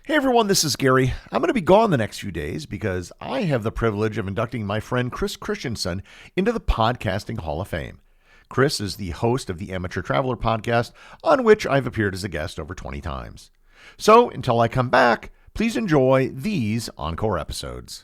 Hey everyone, this is Gary. I'm going to be gone the next few days because I have the privilege of inducting my friend Chris Christensen into the Podcasting Hall of Fame. Chris is the host of the Amateur Traveler podcast, on which I've appeared as a guest over 20 times. So until I come back, please enjoy these Encore episodes.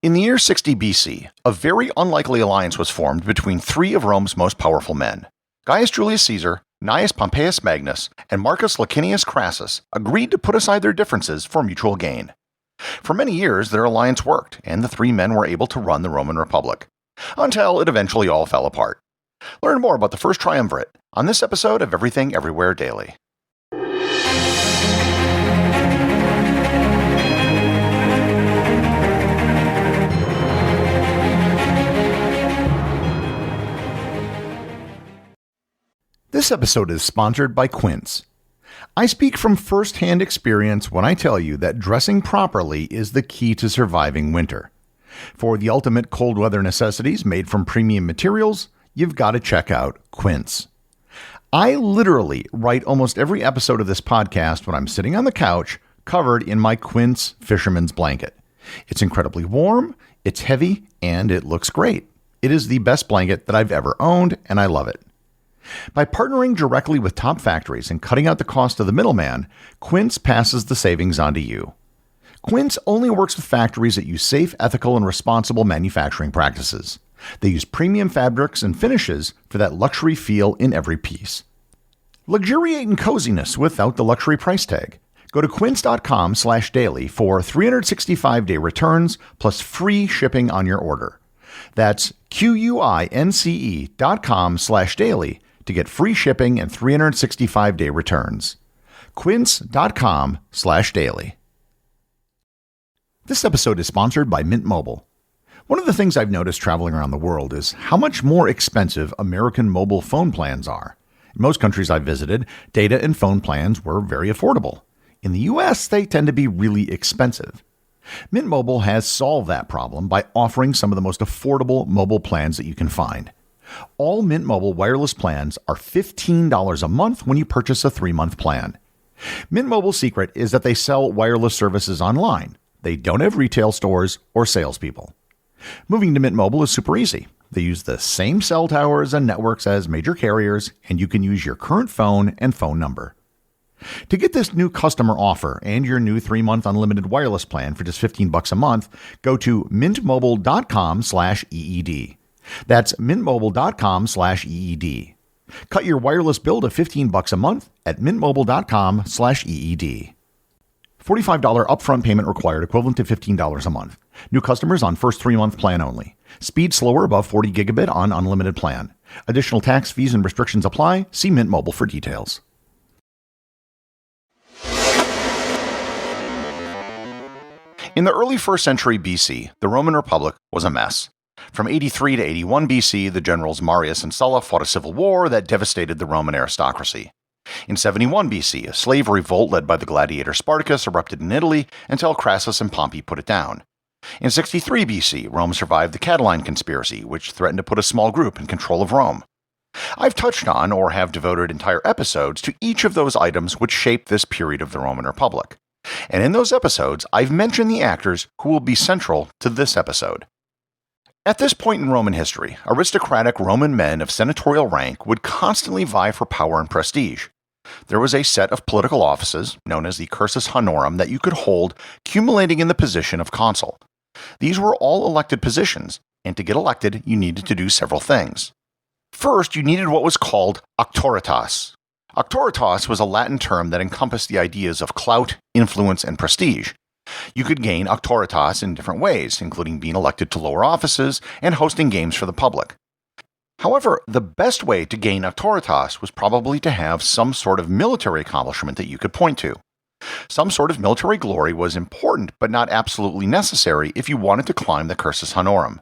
In the year 60 BC, a very unlikely alliance was formed between three of Rome's most powerful men. Gaius Julius Caesar, Gnaeus Pompeius Magnus, and Marcus Licinius Crassus agreed to put aside their differences for mutual gain. For many years, their alliance worked, and the three men were able to run the Roman Republic, until it eventually all fell apart. Learn more about the First Triumvirate on this episode of Everything Everywhere Daily. This episode is sponsored by Quince. I speak from first-hand experience when I tell you that dressing properly is the key to surviving winter. For the ultimate cold weather necessities made from premium materials, you've got to check out Quince. I literally write almost every episode of this podcast when I'm sitting on the couch covered in my Quince fisherman's blanket. It's incredibly warm, it's heavy, and it looks great. It is the best blanket that I've ever owned, and I love it. By partnering directly with top factories and cutting out the cost of the middleman, Quince passes the savings on to you. Quince only works with factories that use safe, ethical, and responsible manufacturing practices. They use premium fabrics and finishes for that luxury feel in every piece. Luxuriate in coziness without the luxury price tag. Go to quince.com/daily for 365-day returns plus free shipping on your order. That's QUINCE.com/daily to get free shipping and 365-day returns. Quince.com/daily. This episode is sponsored by Mint Mobile. One of the things I've noticed traveling around the world is how much more expensive American mobile phone plans are. In most countries I've visited, data and phone plans were very affordable. In the US, they tend to be really expensive. Mint Mobile has solved that problem by offering some of the most affordable mobile plans that you can find. All Mint Mobile wireless plans are $15 a month when you purchase a 3-month plan. Mint Mobile's secret is that they sell wireless services online. They don't have retail stores or salespeople. Moving to Mint Mobile is super easy. They use the same cell towers and networks as major carriers, and you can use your current phone and phone number. To get this new customer offer and your new 3-month unlimited wireless plan for just $15 a month, go to mintmobile.com/EED. That's mintmobile.com/EED. Cut your wireless bill to $15 a month at mintmobile.com/EED. $45 upfront payment required, equivalent to $15 a month. New customers on first 3-month plan only. Speed slower above 40 gigabit on unlimited plan. Additional tax, fees, and restrictions apply. See Mint Mobile for details. In the early 1st century BC, the Roman Republic was a mess. From 83 to 81 BC, the generals Marius and Sulla fought a civil war that devastated the Roman aristocracy. In 71 BC, a slave revolt led by the gladiator Spartacus erupted in Italy until Crassus and Pompey put it down. In 63 BC, Rome survived the Catiline conspiracy, which threatened to put a small group in control of Rome. I've touched on or have devoted entire episodes to each of those items which shaped this period of the Roman Republic. And in those episodes, I've mentioned the actors who will be central to this episode. At this point in Roman history, aristocratic Roman men of senatorial rank would constantly vie for power and prestige. There was a set of political offices, known as the cursus honorum, that you could hold, accumulating in the position of consul. These were all elected positions, and to get elected, you needed to do several things. First, you needed what was called auctoritas. Auctoritas was a Latin term that encompassed the ideas of clout, influence, and prestige. You could gain auctoritas in different ways, including being elected to lower offices and hosting games for the public. However, the best way to gain auctoritas was probably to have some sort of military accomplishment that you could point to. Some sort of military glory was important, but not absolutely necessary if you wanted to climb the cursus honorum.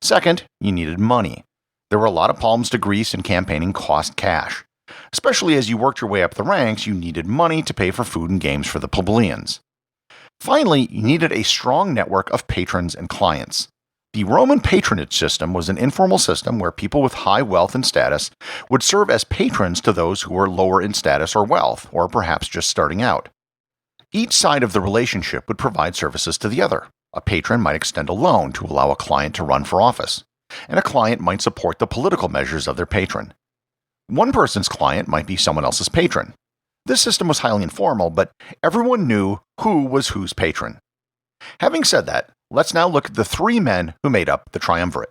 Second, you needed money. There were a lot of palms to grease, and campaigning cost cash. Especially as you worked your way up the ranks, you needed money to pay for food and games for the plebeians. Finally, you needed a strong network of patrons and clients. The Roman patronage system was an informal system where people with high wealth and status would serve as patrons to those who were lower in status or wealth, or perhaps just starting out. Each side of the relationship would provide services to the other. A patron might extend a loan to allow a client to run for office, and a client might support the political measures of their patron. One person's client might be someone else's patron. This system was highly informal, but everyone knew who was whose patron. Having said that, let's now look at the three men who made up the Triumvirate.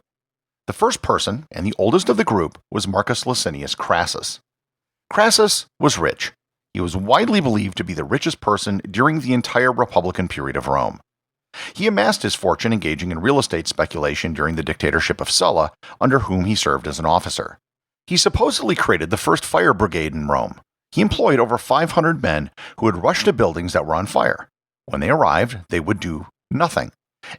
The first person, and the oldest of the group, was Marcus Licinius Crassus. Crassus was rich. He was widely believed to be the richest person during the entire Republican period of Rome. He amassed his fortune engaging in real estate speculation during the dictatorship of Sulla, under whom he served as an officer. He supposedly created the first fire brigade in Rome. He employed over 500 men who would rush to buildings that were on fire. When they arrived, they would do nothing,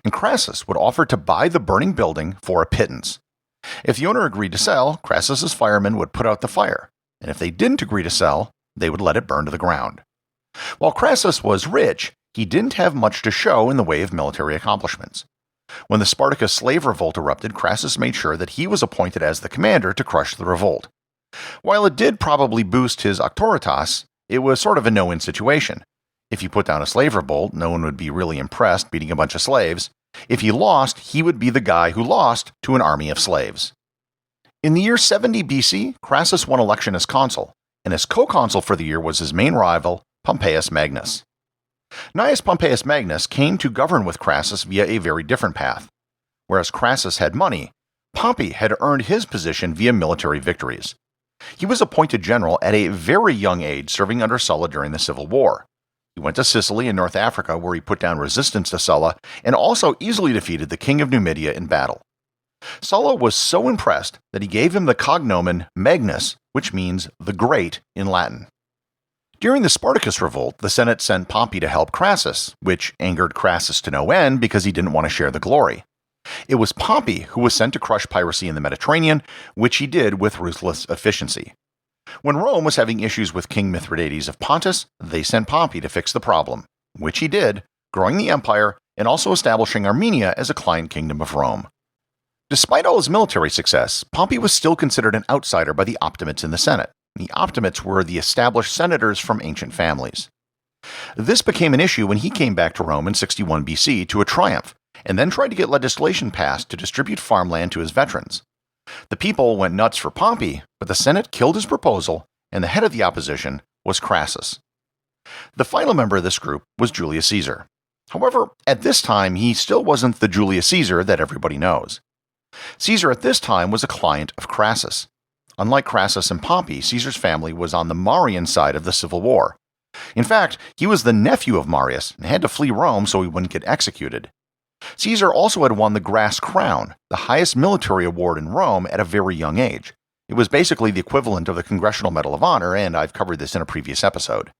and Crassus would offer to buy the burning building for a pittance. If the owner agreed to sell, Crassus's firemen would put out the fire, and if they didn't agree to sell, they would let it burn to the ground. While Crassus was rich, he didn't have much to show in the way of military accomplishments. When the Spartacus slave revolt erupted, Crassus made sure that he was appointed as the commander to crush the revolt. While it did probably boost his auctoritas, it was sort of a no-win situation. If he put down a slave revolt, no one would be really impressed beating a bunch of slaves. If he lost, he would be the guy who lost to an army of slaves. In the year 70 BC, Crassus won election as consul, and his co-consul for the year was his main rival, Pompeius Magnus. Gnaeus Pompeius Magnus came to govern with Crassus via a very different path. Whereas Crassus had money, Pompey had earned his position via military victories. He was appointed general at a very young age, serving under Sulla during the Civil War. He went to Sicily and North Africa, where he put down resistance to Sulla and also easily defeated the king of Numidia in battle. Sulla was so impressed that he gave him the cognomen Magnus, which means the Great in Latin. During the Spartacus revolt, the Senate sent Pompey to help Crassus, which angered Crassus to no end because he didn't want to share the glory. It was Pompey who was sent to crush piracy in the Mediterranean, which he did with ruthless efficiency. When Rome was having issues with King Mithridates of Pontus, they sent Pompey to fix the problem, which he did, growing the empire and also establishing Armenia as a client kingdom of Rome. Despite all his military success, Pompey was still considered an outsider by the Optimates in the Senate. The Optimates were the established senators from ancient families. This became an issue when he came back to Rome in 61 BC to a triumph, and then tried to get legislation passed to distribute farmland to his veterans. The people went nuts for Pompey, but the Senate killed his proposal, and the head of the opposition was Crassus. The final member of this group was Julius Caesar. However, at this time, he still wasn't the Julius Caesar that everybody knows. Caesar at this time was a client of Crassus. Unlike Crassus and Pompey, Caesar's family was on the Marian side of the Civil War. In fact, he was the nephew of Marius and had to flee Rome so he wouldn't get executed. Caesar also had won the Grass Crown, the highest military award in Rome, at a very young age. It was basically the equivalent of the Congressional Medal of Honor, and I've covered this in a previous episode.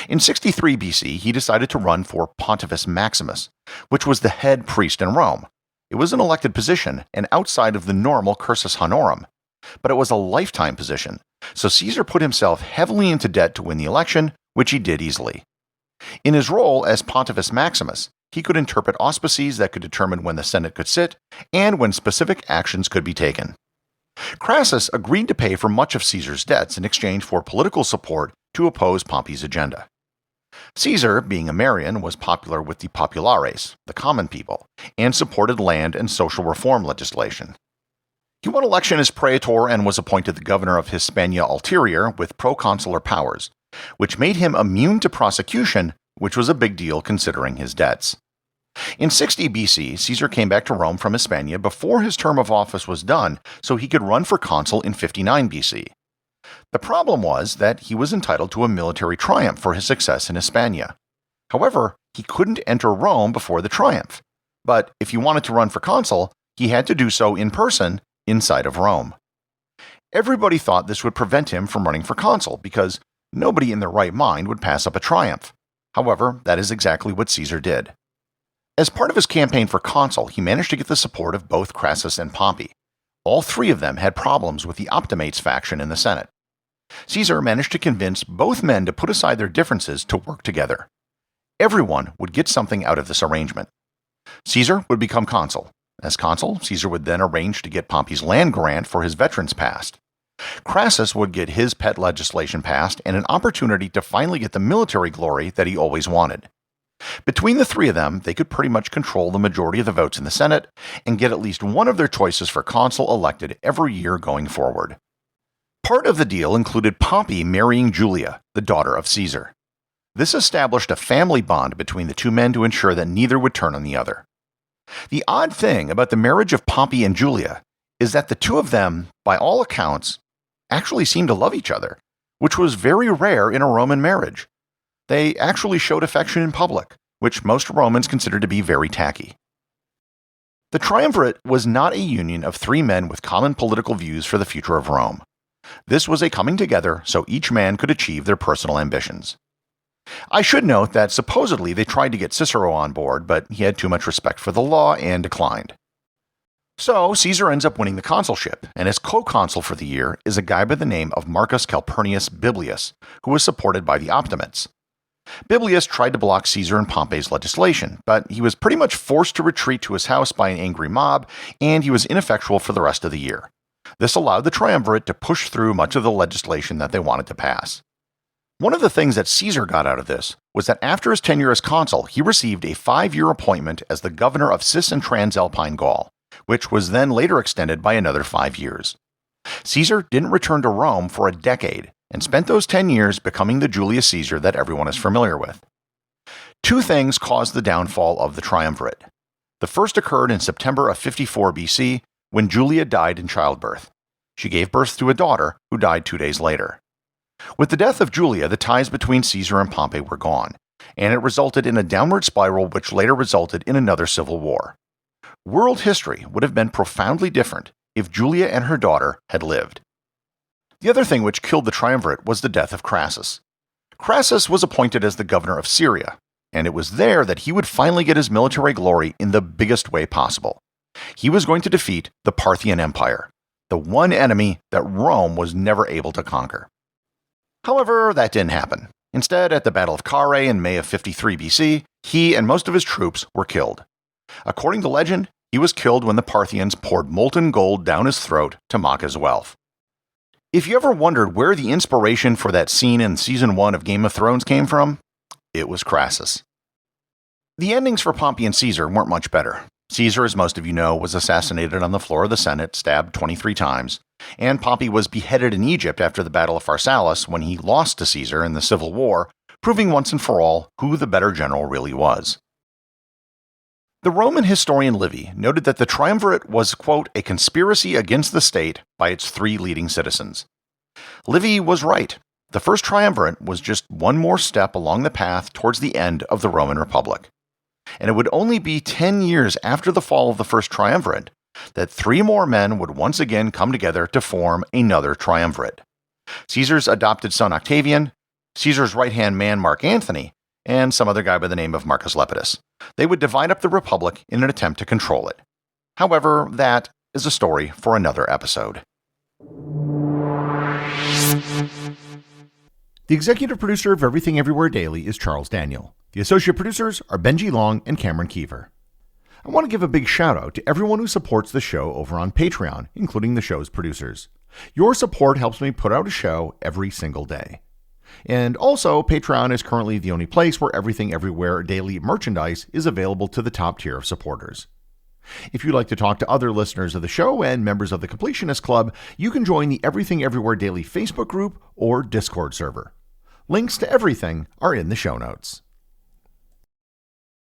In 63 BC, he decided to run for Pontifex Maximus, which was the head priest in Rome. It was an elected position and outside of the normal cursus honorum, but it was a lifetime position, so Caesar put himself heavily into debt to win the election, which he did easily. In his role as Pontifex Maximus, he could interpret auspices that could determine when the Senate could sit and when specific actions could be taken. Crassus agreed to pay for much of Caesar's debts in exchange for political support to oppose Pompey's agenda. Caesar, being a Marian, was popular with the populares, the common people, and supported land and social reform legislation. He won election as praetor and was appointed the governor of Hispania Ulterior with proconsular powers, which made him immune to prosecution, which was a big deal considering his debts. In 60 BC, Caesar came back to Rome from Hispania before his term of office was done so he could run for consul in 59 BC. The problem was that he was entitled to a military triumph for his success in Hispania. However, he couldn't enter Rome before the triumph. But if he wanted to run for consul, he had to do so in person inside of Rome. Everybody thought this would prevent him from running for consul because nobody in their right mind would pass up a triumph. However, that is exactly what Caesar did. As part of his campaign for consul, he managed to get the support of both Crassus and Pompey. All three of them had problems with the Optimates faction in the Senate. Caesar managed to convince both men to put aside their differences to work together. Everyone would get something out of this arrangement. Caesar would become consul. As consul, Caesar would then arrange to get Pompey's land grant for his veterans passed. Crassus would get his pet legislation passed and an opportunity to finally get the military glory that he always wanted. Between the three of them, they could pretty much control the majority of the votes in the Senate and get at least one of their choices for consul elected every year going forward. Part of the deal included Pompey marrying Julia, the daughter of Caesar. This established a family bond between the two men to ensure that neither would turn on the other. The odd thing about the marriage of Pompey and Julia is that the two of them, by all accounts, actually seemed to love each other, which was very rare in a Roman marriage. They actually showed affection in public, which most Romans considered to be very tacky. The Triumvirate was not a union of three men with common political views for the future of Rome. This was a coming together so each man could achieve their personal ambitions. I should note that supposedly they tried to get Cicero on board, but he had too much respect for the law and declined. So Caesar ends up winning the consulship, and his co-consul for the year is a guy by the name of Marcus Calpurnius Biblius, who was supported by the Optimates. Biblius tried to block Caesar and Pompey's legislation, but he was pretty much forced to retreat to his house by an angry mob, and he was ineffectual for the rest of the year. This allowed the Triumvirate to push through much of the legislation that they wanted to pass. One of the things that Caesar got out of this was that after his tenure as consul, he received a 5-year appointment as the governor of Cis and Transalpine Gaul, which was then later extended by another 5 years. Caesar didn't return to Rome for a decade, and spent those 10 years becoming the Julius Caesar that everyone is familiar with. Two things caused the downfall of the Triumvirate. The first occurred in September of 54 BC, when Julia died in childbirth. She gave birth to a daughter, who died 2 days later. With the death of Julia, the ties between Caesar and Pompey were gone, and it resulted in a downward spiral which later resulted in another civil war. World history would have been profoundly different if Julia and her daughter had lived. The other thing which killed the Triumvirate was the death of Crassus. Crassus was appointed as the governor of Syria, and it was there that he would finally get his military glory in the biggest way possible. He was going to defeat the Parthian Empire, the one enemy that Rome was never able to conquer. However, that didn't happen. Instead, at the Battle of Carrhae in May of 53 BC, he and most of his troops were killed. According to legend, he was killed when the Parthians poured molten gold down his throat to mock his wealth. If you ever wondered where the inspiration for that scene in Season 1 of Game of Thrones came from, it was Crassus. The endings for Pompey and Caesar weren't much better. Caesar, as most of you know, was assassinated on the floor of the Senate, stabbed 23 times, and Pompey was beheaded in Egypt after the Battle of Pharsalus when he lost to Caesar in the Civil War, proving once and for all who the better general really was. The Roman historian Livy noted that the Triumvirate was, quote, a conspiracy against the state by its three leading citizens. Livy was right. The First Triumvirate was just one more step along the path towards the end of the Roman Republic. And it would only be 10 years after the fall of the First Triumvirate that three more men would once again come together to form another triumvirate. Caesar's adopted son Octavian, Caesar's right-hand man Mark Antony, and some other guy by the name of Marcus Lepidus. They would divide up the Republic in an attempt to control it. However, that is a story for another episode. The executive producer of Everything Everywhere Daily is Charles Daniel. The associate producers are Benji Long and Cameron Kieffer. I want to give a big shout out to everyone who supports the show over on Patreon, including the show's producers. Your support helps me put out a show every single day. And also, Patreon is currently the only place where Everything Everywhere Daily merchandise is available to the top tier of supporters. If you'd like to talk to other listeners of the show and members of the Completionist Club, you can join the Everything Everywhere Daily Facebook group or Discord server. Links to everything are in the show notes.